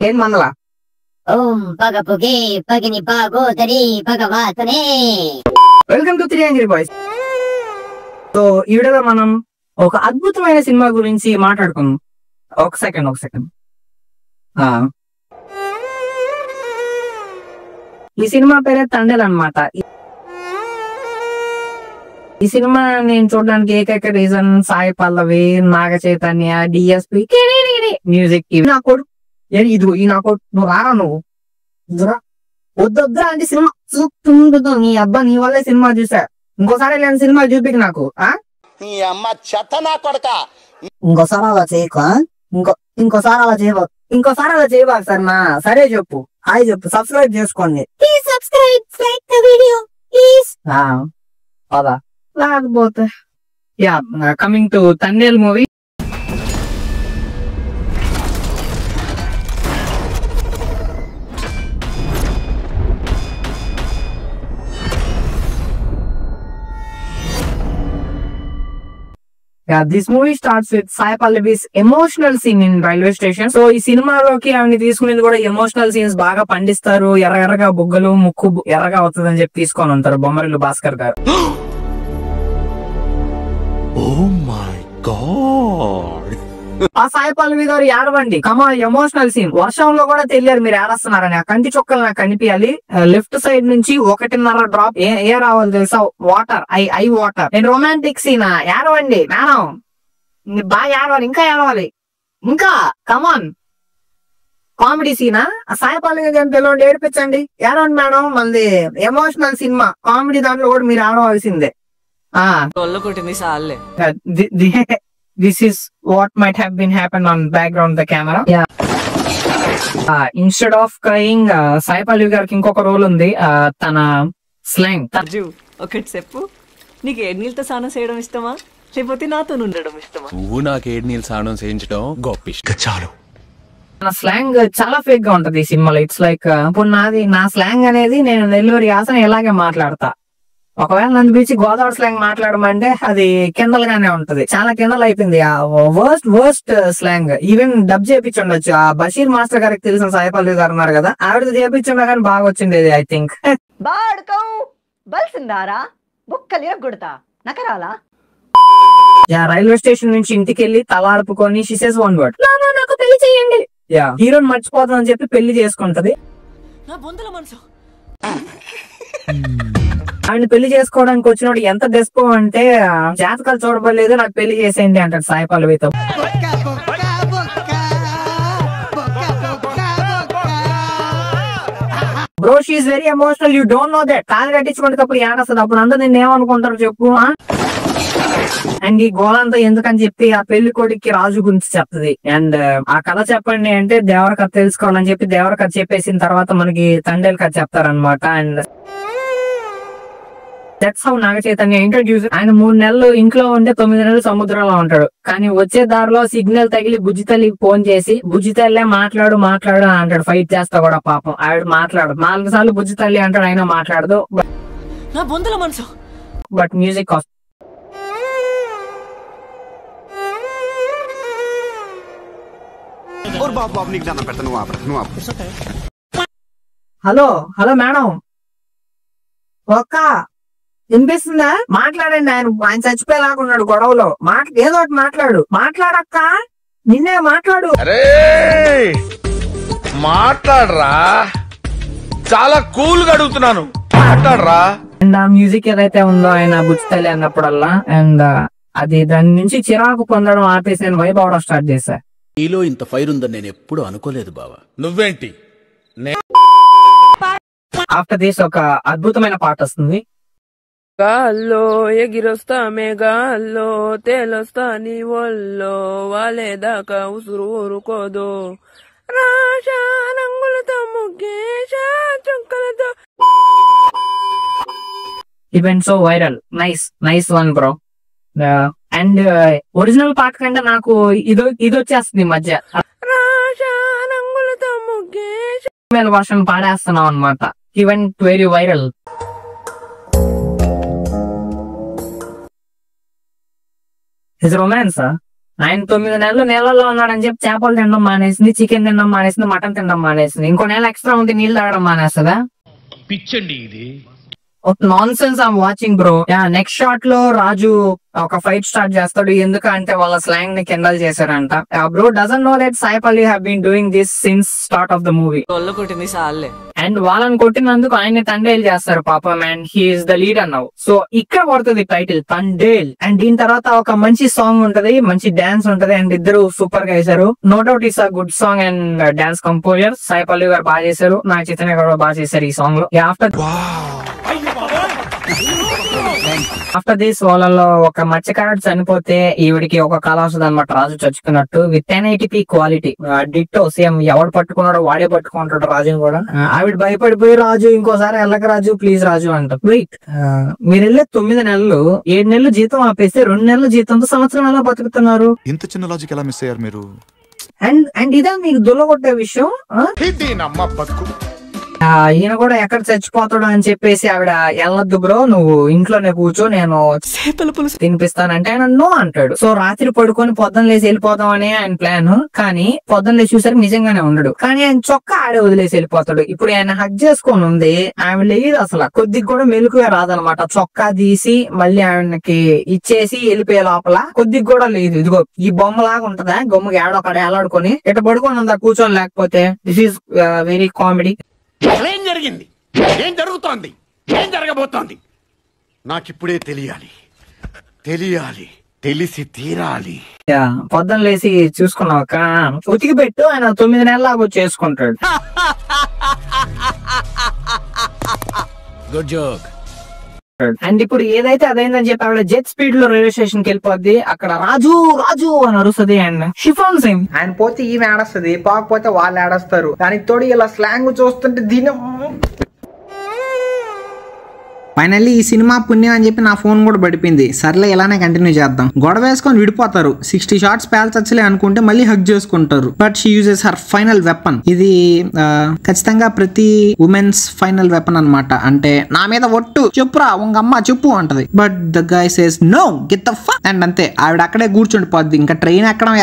ఏం మందలా? ఓం పగపుగే పగిని పాగోదరి భగవాతనే. Welcome to 3 Angry Boys. So ఈ వీడియోలో మనం ఒక అద్భుతమైన సినిమా గురించి మాట్లాడుకుందాం. ఒక సెకండ్. ఈ సినిమా పేరే తండేల్ అన్నమాట. ఈ సినిమా నేను చూడడానికి ఏకైక reason Sai Pallavi, Naga Chaitanya, DSP music. నా కొడు ఇదిగో ఈ నా కొడు, నువ్వు రారా, నువ్వు వద్దొద్దురా అంటే సినిమా చూపుతుండదు. నీ అబ్బా నీ వల్లే సినిమా చూసా. ఇంకోసారి ఇలాంటి సినిమా చూపికి నాకు. ఇంకోసారి అలా చేయక, ఇంకోసారి అలా చేయబాకు సార్. నా సరే చెప్పు, హాయ్ చెప్పు, సబ్స్క్రైబ్ చేసుకోండి. అదా లేకపోతే yeah coming to Thandel movie. This movie starts with Sai Pallavi's emotional scene in railway station. So ఈ సినిమాలోకి ఆమె తీసుకునేది కూడా ఎమోషనల్ సీన్స్ బాగా పండిస్తారు. ఎర్రగా బుగ్గలు, ముక్కు ఎర్రగా అవుతుంది అని చెప్పి తీసుకొని ఉంటారు బొమ్మరిల్లు భాస్కర్ గారు. ఆ సాయి పల్లవి గారు ఏడవండి, కమా ఎమోషనల్ సీన్. వర్షంలో కూడా తెలియదు మీరు ఏడస్తున్నారని. ఆ కంటి చుక్కలు నాకు కనిపించాలి. లెఫ్ట్ సైడ్ నుంచి 1.5 డ్రాప్ ఏ రావాలి తెలుసా? Water, I water. నేను రొమాంటిక్ సీనా? ఏడవండి మేడం, బాగా ఏడవాలి, ఇంకా ఏడవాలి, ఇంకా కమాన్. కామెడీ సీనా? ఆ సాయి పల్లవి గారిని పిలవండి, ఏడిపించండి. ఏడవండి మేడం, మళ్ళీ ఎమోషనల్ సినిమా, కామెడీ దాంట్లో కూడా మీరు ఏడవలసిందే. This is what might have been happened on background the camera. Yeah. Instead of crying, Sai Pallavi gariki inkoka role undi. తన స్లాంగ్. ఒకటి చెప్పు, నీకు ఏడు నీళ్ళతో స్నానం చేయడం ఇష్టమా, లేకపోతే నాతో ఉండడం ఇష్టమా? నువ్వు నాకు ఏడు నీళ్ళు స్నానం చేయించడం గొప్ప ఇష్టం. చాలు. నా స్లాంగ్ చాలా ఫేక్ గా ఉంటది ఈ సినిమాలో. ఇట్స్ లైక్ ఇప్పుడు నా స్లాంగ్ అనేది నేను నెల్లూరు యాసన ఇలాగే మాట్లాడతా. ఒకవేళ నన్ను పిలిచి గోదావరి స్లాంగ్ మాట్లాడమంటే అది కిండల్ గానే ఉంటది. చాలా కిండల్ అయిపోయింది ఆ వర్స్ట్ స్లాంగ్. ఈవెన్ డబ్ చేయించుండొచ్చు. ఆ బషీర్ మాస్టర్ గారికి తెలిసిన సాయి పల్లవి గారు ఉన్నారు కదా, ఆవిడ చేయించుండ కానీ బాగా వచ్చిండేది ఐ థింక్. రైల్వే స్టేషన్ నుంచి ఇంటికి వెళ్ళి తల ఆడుపుకొని షీ సేస్ వన్ వర్డ్, నాకు పెళ్లి చేయండి. హీరోని మర్చిపోతాం అని చెప్పి పెళ్లి చేసుకుంటది. ఆయన పెళ్లి చేసుకోవడానికి వచ్చినప్పుడు ఎంత డెస్పో అంటే, జాతకాలు చూడబడలేదు, నాకు పెళ్లి చేసేయండి అంటాడు సాయి పల్లవితో. Bro she is very emotional, you don't know that. కాలు కట్టించుకునేటప్పుడు ఏడొస్తుంది, అప్పుడు అందరూ నేను ఏమనుకుంటారు చెప్పు. అండ్ ఈ గోలంతా ఎందుకని చెప్పి ఆ పెళ్లి కొడుక్కి రాజు గురించి చెప్తుంది. అండ్ ఆ కథ చెప్పండి అంటే దేవర కథ తెలుసుకోవాలని చెప్పి దేవర కథ చెప్పేసిన తర్వాత మనకి తండేల్ కథ చెప్తారనమాట. And that's how Naga Chaitanya introduce. ఆయన 3 నెలలు ఇంట్లో ఉంటే 9 నెలలు సముద్రంలో ఉంటాడు. కానీ వచ్చే దారిలో సిగ్నల్ తగిలి బుజ్జి తల్లికి ఫోన్ చేసి, బుజ్జి తల్లి మాట్లాడు అని అంటాడు. ఫైట్ చేస్తా కూడా పాపం ఆవిడ మాట్లాడు. 4 సార్లు బుజ్జి తల్లి అంటాడు, అయినా మాట్లాడదు. బట్ మ్యూజిక్ హలో మేడం, ఒక్క వినిపిస్తుందా? మాట్లాడండి. ఆయన చచ్చిపోయేలాగున్నాడు గొడవలో. ఏదో ఒకటి మాట్లాడక్క, నిన్నే మాట్లాడు. మాట్లాడరా, చాలా కూల్ గా అడుగుతున్నాను, మాట్లాడరా. అండ్ ఆ మ్యూజిక్ ఏదైతే ఉందో ఆయన బుచ్చితల్లి అన్నప్పుడల్లా, అండ్ అది దాని నుంచి చిరాకు పొందడం ఆపేసి నేను వైబ్ అవడం స్టార్ట్ చేశా. నీలో ఇంత ఫైర్ ఉందని నేను ఎప్పుడు అనుకోలేదు బావా. నువ్వేంటి? ఆఫ్టర్ దిస్ ఒక అద్భుతమైన పాట వస్తుంది. గాల్లో ఎగిరొస్తా మేఘాల్లో తేలొస్తా నీ ఒళ్ళో వాలేదాకా ఉసురు ఊరుకోదు రాషా రంగులతో ముగ్గేశా చుక్కలతో. Event so viral. Nice one bro. And original పాట కంటే నాకు ఇది వచ్చేస్తుంది ఈ మధ్య. రాషా రంగులతో ముగ్గేశా వర్షన్ పాడేస్తున్నాం అనమాట. Event very viral. His romance, ఆయన 9 నెలలు నీళ్ళలో ఉన్నాడని చెప్పి చేపలు తినడం మానేసింది, చికెన్ తినడం మానేసింది, మటన్ తినడం మానేసింది. ఇంకో నెల ఎక్స్ట్రా ఉంటే నీళ్ళు తాగడం మానేస్తుందా? పిచ్చండి ఇది. Non sense I'm watching bro. Next shot లో రాజు ఒక ఫైట్ స్టార్ట్ చేస్తాడు. ఎందుకంటే వాళ్ళ స్లాంగ్ ని కిండల్ చేశారంట. Bro doesn't know that Sai Palli have been doing this since start of the movie. ఒళ్ళు కొట్టింది సార్లే. అండ్ వాళ్ళని కొట్టినందుకు ఆయన్ని తండేల్ చేస్తారు పాపం. And he's the leader now. So ఇక్కడ పడుతుంది టైటిల్ తండేల్. అండ్ దీని తర్వాత ఒక మంచి సాంగ్ ఉంటది, మంచి డాన్స్ ఉంటది. అండ్ ఇద్దరు సూపర్ గా వేశారు. No doubt is a good song and dance composer Sai Palli గారు బాగా చేశారు. నాగ చైతన్య గారు బాగా చేశారు ఈ సాంగ్ లో. ఆఫ్టర్ దిస్ వాళ్ళలో ఒక మత్స్యకారుడు చనిపోతే ఈవిడికి ఒక కళ వస్తుంది అనమాట, రాజు చచ్చుకున్నట్టు. With 1080p quality ditto same. ఎవడు పట్టుకున్నాడో వాడే పట్టుకుంటాడు రాజుని కూడా. ఆవిడ భయపడిపోయి రాజు ఇంకోసారి వెళ్ళక రాజు ప్లీజ్ రాజు అంట. వెయిట్, మీరు వెళ్ళే 9 నెలలు 7 నెలలు జీతం ఆపేస్తే 2 నెలల జీతంతో సంవత్సరం ఎలా బతుకుతున్నారు? ఇంత చిన్న లాజిక్ ఎలా మిస్ అయ్యారు మీరు? అండ్ ఇదే మీకు దుల్లగొట్టే విషయం. ఈయన కూడా ఎక్కడ చచ్చిపోతాడు అని చెప్పేసి ఆవిడ వెళ్ళొద్దు బ్రో, నువ్వు ఇంట్లోనే కూర్చో, నేను చేపల పులుసు తినిపిస్తానంటే ఆయన నో అంటాడు. సో రాత్రి పడుకొని పొద్దున్న లేసి వెళ్ళిపోదాం అని ఆయన ప్లాన్. కానీ పొద్దున్న లేచి చూసరికి నిజంగానే ఉండడు. కానీ ఆయన చొక్కా ఆడే వదిలేసి వెళ్ళిపోతాడు. ఇప్పుడు ఆయన హగ్ చేసుకొని ఉంది, ఆమె లేదు అసలు కొద్దిగా కూడా మెలుకుగా రాదనమాట. చొక్కా తీసి మళ్ళీ ఆయనకి ఇచ్చేసి వెళ్ళిపోయే లోపల కొద్దిగా కూడా లేదు. ఇదిగో ఈ బొమ్మలాగా ఉంటదా, గొమ్మకి ఏడొకడ ఏలాడుకొని ఇట పడుకొని ఉందా కూర్చొని. లేకపోతే దిస్ ఈస్ వెరీ కామెడీ. ఏం జరిగింది, ఏం జరుగుతోంది, ఏం జరగబోతోంది నాకిప్పుడే తెలియాలి, తెలిసి తీరాలి. పొద్దున లేసి చూసుకున్నాక ఉతికి పెట్టు, ఆయన 9 నెలలాగా చేసుకుంటాడు. Good joke. అండ్ ఇప్పుడు ఏదైతే అదైందని చెప్పి ఆవిడ జెట్ స్పీడ్ లో రైల్వే స్టేషన్ కి వెళ్ళిపోద్ది. అక్కడ రాజు రాజు అని అరుస్తుంది. అండ్ షిఫాన్ సింగ్ ఆయన పోతే ఈమె ఆడస్తుంది, పోకపోతే వాళ్ళు ఆడస్తారు. దానికి తోడు ఇలా స్లాంగ్ చూస్తుంటే దీని ఫైనల్లీ ఈ సినిమా పుణ్యం అని చెప్పి నా ఫోన్ కూడా పడిపోయింది. సర్లే ఇలానే కంటిన్యూ చేద్దాం. గొడవ వేసుకొని విడిపోతారు. 60 షాట్స్ పేల్చచ్చులే అనుకుంటే మళ్ళీ హగ్ చేసుకుంటారు. But she uses her final weapon. ఇది ఖచ్చితంగా ప్రతి ఉమెన్స్ ఫైనల్ వెపన్ అన్నమాట. అంటే నా మీద ఒట్టు చెప్పురా ఉంగమ్మ చెప్పు అంటది. But the guy says no get the fuck and అంతే. ఆవిడ అక్కడే కూర్చుండిపోద్ది. ఇంకా ట్రైన్ ఎక్కడం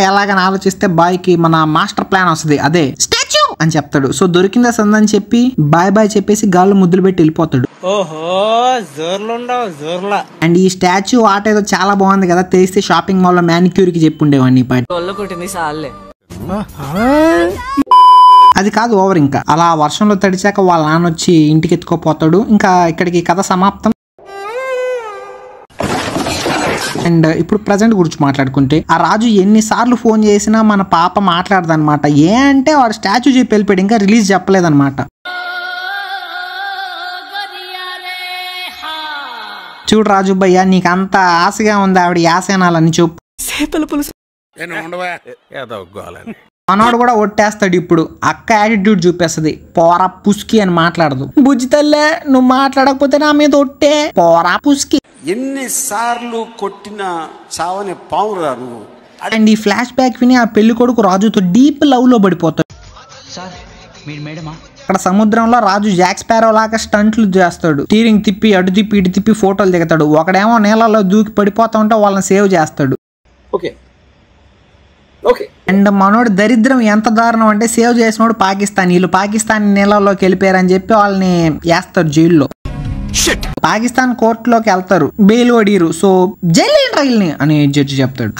ఎలాగని ఆలోచిస్తే బాయ్ కి మన మాస్టర్ ప్లాన్ వస్తుంది. అదే స్టాచ్యూ అని చెప్తాడు. సో దొరికిందా సందని చెప్పి బాయ్ చెప్పేసి గాల్లో ముద్దులు పెట్టి వెళ్ళిపోతాడు. అండ్ ఈ స్టాచ్యూ ఆట ఏదో చాలా బాగుంది కదా, తెలిస్తే షాపింగ్ మాల్ లో మ్యానిక్యూర్ కి చెప్పుండేవాడిని. ఒళ్ళు కొట్టింది సార్లే. అది కాదు ఓవర్. ఇంకా అలా వర్షంలో తడిచాక వాళ్ళ నాన్న వచ్చి ఇంటికి ఎత్తుకోపోతాడు. ఇంకా ఇక్కడికి కథ సమాప్తం. అండ్ ఇప్పుడు ప్రజెంట్ గురించి మాట్లాడుకుంటే ఆ రాజు ఎన్నిసార్లు ఫోన్ చేసినా మన పాప మాట్లాడదన్నమాట. ఏ అంటే వాడు స్టాచ్యూ చెప్పి వెళ్ళిపోయాడు, ఇంకా రిలీజ్ చెప్పలేదన్నమాట. చూడు రాజు భయ్య, నీకు అంత ఆశగా ఉంది ఆవిడ యాసేనాలని చెప్పు. చేపల పులుసు మనోడు కూడా ఒట్టేస్తాడు. ఇప్పుడు అక్క యాటిట్యూడ్ చూపేస్తుంది. పోరా పుస్కి అని మాట్లాడదు. బుజ్జి తల్లే నువ్వు మాట్లాడకపోతే నా మీద ఒట్టే, పోరా పుస్కి. ఎన్నిసార్లు కొట్టిన చావని పావురా నువ్వు. అండ్ ఈ ఫ్లాష్ బ్యాక్ విని ఆ పెళ్లి కొడుకు రాజుతో డీప్ లవ్ లో పడిపోతాడు. అక్కడ సముద్రంలో రాజు జాక్ స్పారో లాగా స్టంట్లు చేస్తాడు. స్టీరింగ్ తిప్పి అటు తిప్పి ఇటు తిప్పి ఫోటోలు దిగుతాడు. ఒకడేమో నీళ్ళలో దూకి పడిపోతా ఉంటే వాళ్ళని సేవ్ చేస్తాడు. అండ్ మనోడు దరిద్రం ఎంత దారుణం అంటే సేవ్ చేసినోడు పాకిస్తాన్. వీళ్ళు పాకిస్తాన్ నీళ్ళలోకి వెళ్ళిపోయారని చెప్పి వాళ్ళని వేస్తారు జైల్లో. పాకిస్తాన్ కోర్టులోకి వెళ్తారు, బెయిల్ ఒడిరు. సో జైలు రైల్ని అని జడ్జి చెప్తాడు.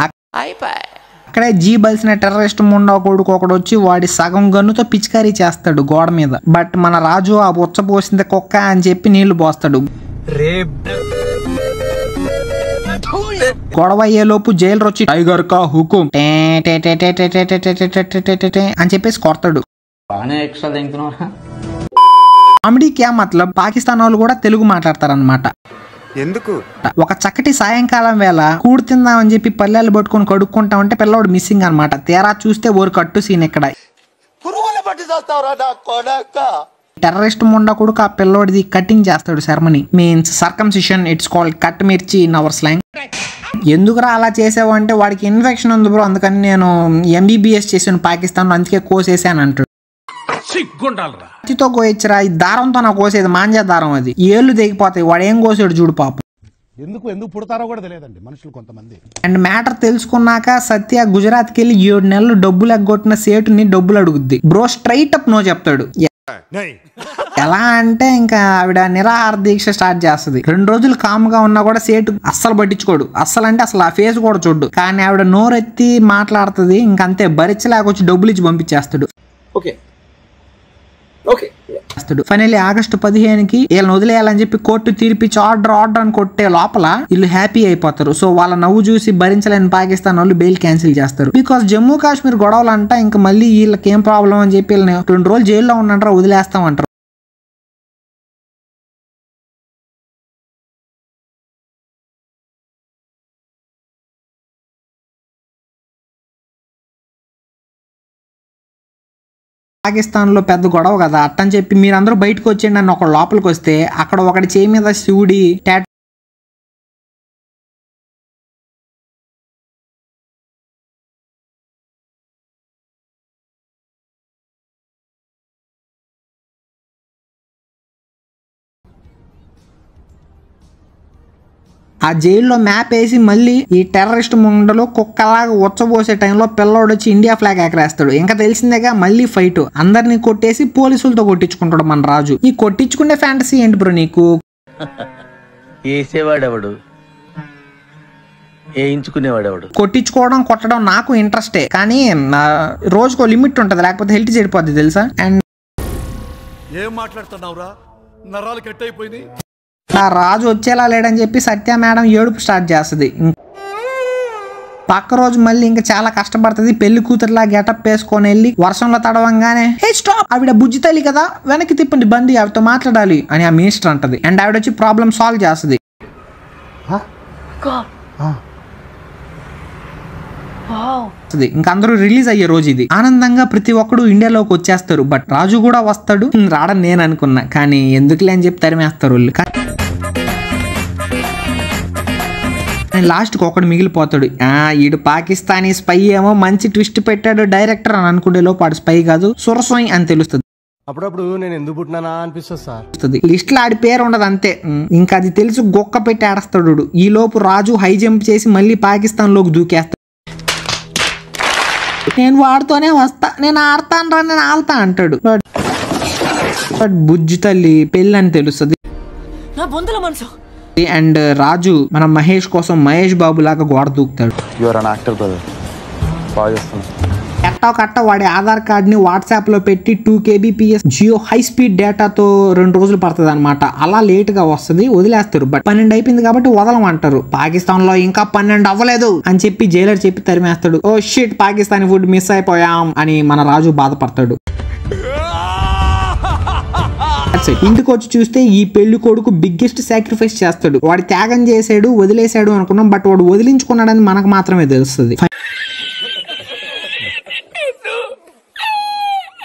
అక్కడే జీ బలిసిన టెర్రరిస్ట్ ముండా కొడుకు ఒకడు వచ్చి వాడి సగం గన్నుతో పిచికారీ చేస్తాడు గోడ మీద. బట్ మన రాజు ఆ బుచ్చ పోసింది కుక్క అని చెప్పి నీళ్లు పోస్తాడు. గొడవ అయ్యేలోపు జైలు వచ్చి టైగర్ కా హుకుం అని చెప్పేసి కొడతాడు. కామెడీ క్యా మతలబ్ పాకిస్తాన్ వాళ్ళు కూడా తెలుగు మాట్లాడతారనమాట. ఎందుకు? ఒక చక్కటి సాయంకాలం వేళ కూడు తిందామని చెప్పి పల్లెలు పట్టుకొని కడుక్కుంటా ఉంటే పిల్లవాడు మిస్సింగ్ అనమాట. తేరా చూస్తే ఓరు కట్టు సీన్. ఇక్కడ టెర్రరిస్ట్ ముండా కొడుకు ఆ పిల్లోడిది కటింగ్ చేస్తాడు. Ceremony means circumcision. It's called cut మిర్చి ఇన్ అవర్ స్లాంగ్. ఎందుకురా అలా చేసావు అంటే వాడికి ఇన్ఫెక్షన్ ఉంది బ్రో, అందుకని నేను MBBS చేసాను పాకిస్తాన్ లో, అందుకే కోసేసాను అంటాడు. కత్తితో కోయచ్చరా, ఈ దారంతో నా కోసేది మాంజా దారం, అది ఏళ్ళు తెగిపోతాయి. వాడు ఏం కోసాడు చూడు పాపం. ఎందుకు పుడతారో కూడా తెలియదండి మనుషులు కొంతమంది. అండ్ మ్యాటర్ తెలుసుకున్నాక సత్య గుజరాత్కి వెళ్ళి 7 నెలలు డబ్బులు ఎగ్గొట్టిన సేటుని డబ్బులు అడుగుద్ది. బ్రో స్ట్రైట్ అప్ నో చెప్తాడు. ఎలా అంటే ఇంకా ఆవిడ నిరాహార దీక్ష స్టార్ట్ చేస్తుంది. 2 రోజులు కామ్ గా ఉన్నా కూడా సేటు అస్సలు పట్టించుకోడు. అస్సలు అంటే అసలు ఆ ఫేస్ కూడా చూడు. కానీ ఆవిడ నోరెత్తి మాట్లాడుతుంది. ఇంకంతే భరించలేకొచ్చి డబ్బులు ఇచ్చి పంపించేస్తాడు. ఫైనల్లీ ఆగస్టు 15కి వీళ్ళని వదిలేయాలని చెప్పి కోర్టు తీర్పిచ్చి ఆర్డర్ అని కొట్టే లోపల వీళ్ళు హ్యాపీ అయిపోతారు. సో వాళ్ళ నవ్వు చూసి భరించలేని పాకిస్తాన్ వాళ్ళు బెయిల్ క్యాన్సిల్ చేస్తారు. బికాస్ జమ్మూ కాశ్మీర్ గొడవలు అంట ఇంకా మళ్ళీ వీళ్ళకి ఏం ప్రాబ్లం అని చెప్పి వీళ్ళని 2 రోజులు జైల్లో ఉన్నంటారా వదిలేస్తామంటారు. పాకిస్తాన్ లో పెద్ద గొడవ కదా అట్టని చెప్పి మీరందరూ బయటకు వచ్చేయండి అని ఒక లోపలికి వస్తే అక్కడ ఒకటి చేయి మీద శివుడి టాటూ ఆ జైల్లో మ్యాప్ వేసి మళ్ళీ ఈ టెర్రరిస్ట్ ముండలో కుక్కలాగా ఉచ్చబోసే టైంలో పిల్లోడు వచ్చి ఇండియా ఫ్లాగ్ ఎగరేస్తాడు. ఇంకా తెలిసిందేగా మళ్ళీ ఫైట్. అందరినీ కొట్టేసి పోలీసులతో కొట్టించుకుంటాడు మన రాజు. ఈ కొట్టించుకునే ఫ్యాంటసీ ఏంటి బ్రో నీకు? వేసేవాడెవడు, వేయించుకునేవాడెవడు? కొట్టించుకోవడం కొట్టడం నాకు ఇంట్రెస్టే, కానీ రోజుకో లిమిట్ ఉంటది, లేకపోతే హెల్త్ చెడిపోద్ది తెలుసా. అండ్ ఏం మాట్లాడుతున్నావురా, నరాలు కట్ అయిపోయింది. ఆ రాజు వచ్చేలా లేడని చెప్పి సత్య మేడం ఏడుపు స్టార్ట్ చేస్తుంది. పక్క రోజు మళ్ళీ ఇంకా చాలా కష్టపడుతుంది. పెళ్లి కూతురులా గెటప్ వేసుకొని వెళ్ళి వర్షంలో తడవంగానే హే స్టాప్, ఆవిడ బుజ్జి తల్లి కదా వెనక్కి తిప్పండి బండి, ఆవిడతో మాట్లాడాలి అని ఆ మినిస్టర్ అంటది. అండ్ ఆవిడ వచ్చి ప్రాబ్లం సాల్వ్ చేస్తుంది. ఇంకా అందరూ రిలీజ్ అయ్యే రోజు ఇది. ఆనందంగా ప్రతి ఒక్కడు ఇండియాలోకి వచ్చేస్తారు. బట్ రాజు కూడా వస్తాడు. రాడని నేను అనుకున్నా, కానీ ఎందుకులే అని చెప్పి తరిమేస్తారు వాళ్ళు. లాస్ట్ కి ఒకడు మిగిలిపోతాడు. ఈడు పాకిస్తానీ స్పై ఏమో మంచి ట్విస్ట్ పెట్టాడు డైరెక్టర్ అని అనుకుంటే లోపు ఆడు స్పై కాదు సురసోయ్ అని తెలుస్తుంది. అప్పుడప్పుడు నేను ఎందుకు పుట్టినానా అనిపిస్తుంది సార్. లిస్ట్ లో ఆడి పేరు ఉండదు అంతే. ఇంకా అది తెలుసు గొక్క పెట్టి ఆడస్తాడు. ఈ లోపు రాజు హై జంప్ చేసి మళ్ళీ పాకిస్తాన్ లోకి దూకేస్తాడు. నేను వాడుతూనే వస్తా, నేను ఆడతాను రా, నేను ఆల్తా అంటాడు. బట్ బుజ్జి తల్లి పెళ్ళి అని తెలుస్తుంది. అండ్ రాజు మన మహేష్ కోసం మహేష్ బాబు లాగా గోడ దూకుతాడు. కట్ట వాడి ఆధార్ కార్డ్ ని వాట్సాప్ లో పెట్టి 2 kbps జియో హై స్పీడ్ డేటాతో 2 రోజులు పడుతుంది అనమాట. అలా లేట్ గా వస్తుంది, వదిలేస్తారు. బట్ 12 అయిపోయింది కాబట్టి వదలమంటారు. పాకిస్తాన్ లో ఇంకా 12 అవ్వలేదు అని చెప్పి జైలర్ చెప్పి తరిమేస్తాడు. Oh shit, Pakistani food miss అయిపోయాం అని మన రాజు బాధపడతాడు. ఇంటికి వచ్చి చూస్తే ఈ పెళ్లి కొడుకు బిగ్గెస్ట్ సాక్రిఫైస్ చేస్తాడు. వాడు త్యాగం చేసాడు, వదిలేశాడు అనుకున్నాం. బట్ వాడు వదిలించుకున్నాడని మనకు మాత్రమే తెలుస్తుంది.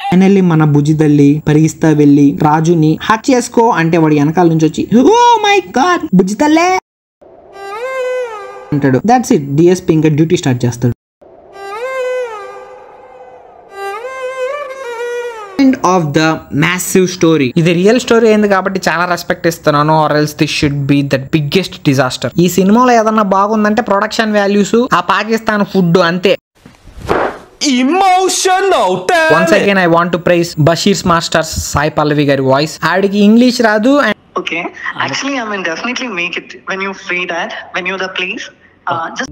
ఫైనల్లీ మన బుజ్జిదల్లి పరిగిస్తా వెళ్ళి రాజుని హక్ చేసుకో అంటే వాడు వెనకాల నుంచి వచ్చి ఓ మై గాడ్ బుజ్జిదల్లే అంటాడు. That's it. డిఎస్పీ ఇంకా డ్యూటీ స్టార్ట్ చేస్తాడు. End of the massive story. ఇది రియల్ స్టోరీ అయింది కాబట్టి చాలా రెస్పెక్ట్ ఇస్తున్నాను. Or else this should be the biggest disaster. ఈ సినిమాలో ఏదన్నా బాగుందంటే ప్రొడక్షన్ వాల్యూస్, ఆ పాకిస్తాన్ ఫుడ్ అంతే. Once again I want to praise Bashir's Masters Sai Pallavi gari voice. ఆడికి ఇంగ్లీష్ రాదు. Okay, actually I mean definitely make it when you free that when you're the place just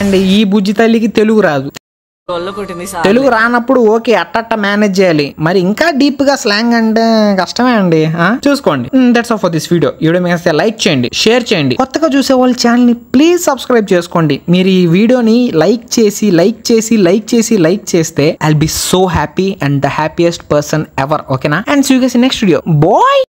and ఈ బుజ్జి తల్లికి తెలుగు రాదు. తెలుగు రానప్పుడు okay అట్టట్ట manage చేయాలి. మరి ఇంకా deep గా స్లాంగ్ అంటే కష్టమే అండి. చూసుకోండి. That's all for this video. ఈ వీడియో మీకు లైక్ చేయండి, షేర్ చేయండి. కొత్తగా చూసే వాళ్ళ ఛానల్ ని ప్లీజ్ సబ్స్క్రైబ్ చేసుకోండి. మీరు ఈ వీడియోని లైక్ చేస్తే I'll be so happy and the happiest person ever. ఓకేనా? And see you guys in next video. Bye.